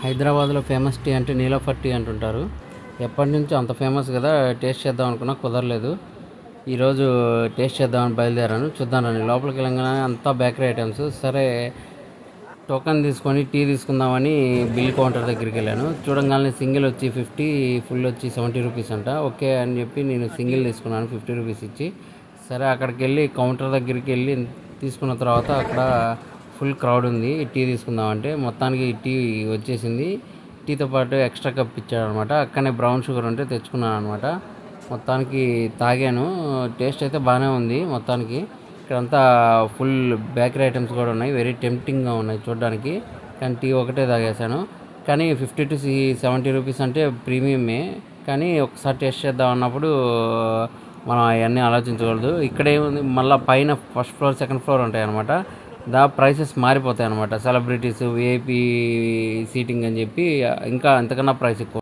హైదరాబాద్లో famous tea అంటే Niloufer tea అంటుంటారు. ఎప్పటి నుంచో అంత ఫేమస్ కదా, టేస్ట్ చేద్దాం అనుకున్నా కుదరలేదు. ఈరోజు టేస్ట్ చేద్దామని బయలుదేరాను. చూద్దాం రండి. లోపలికి వెళ్ళగానే అంతా బేకరీ ఐటమ్స్. సరే టోకెన్ తీసుకొని టీ తీసుకుందామని బిల్ కౌంటర్ దగ్గరికి వెళ్ళాను. చూడంగానే సింగిల్ వచ్చి 50, ఫుల్ వచ్చి 70 రూపీస్ అంట. ఓకే అని చెప్పి నేను సింగిల్ తీసుకున్నాను 50 రూపీస్ ఇచ్చి. సరే అక్కడికి వెళ్ళి కౌంటర్ దగ్గరికి వెళ్ళి తీసుకున్న తర్వాత అక్కడ ఫుల్ క్రౌడ్ ఉంది. టీ తీసుకుందామంటే మొత్తానికి టీ వచ్చేసింది. టీతో పాటు ఎక్స్ట్రా కప్ ఇచ్చాడు అనమాట. అక్కడనే బ్రౌన్ షుగర్ ఉంటే తెచ్చుకున్నాను అనమాట. మొత్తానికి తాగాను. టేస్ట్ అయితే బాగానే ఉంది. మొత్తానికి ఇక్కడంతా ఫుల్ బేకరీ ఐటమ్స్ కూడా ఉన్నాయి. వెరీ టెంప్టింగ్గా ఉన్నాయి చూడడానికి. కానీ టీ ఒకటే తాగేశాను. కానీ 50 to 70 రూపీస్ అంటే ప్రీమియమే. కానీ ఒకసారి టేస్ట్ చేద్దాం అన్నప్పుడు మనం అవన్నీ ఆలోచించకూడదు. ఇక్కడేముంది, మళ్ళీ పైన ఫస్ట్ ఫ్లోర్, సెకండ్ ఫ్లోర్ ఉంటాయి అన్నమాట. ప్రైసెస్ మారిపోతాయి అన్నమాట. సెలబ్రిటీస్, విఐపీ సీటింగ్ అని చెప్పి ఇంకా అంతకన్నా ప్రైస్ ఎక్కువ.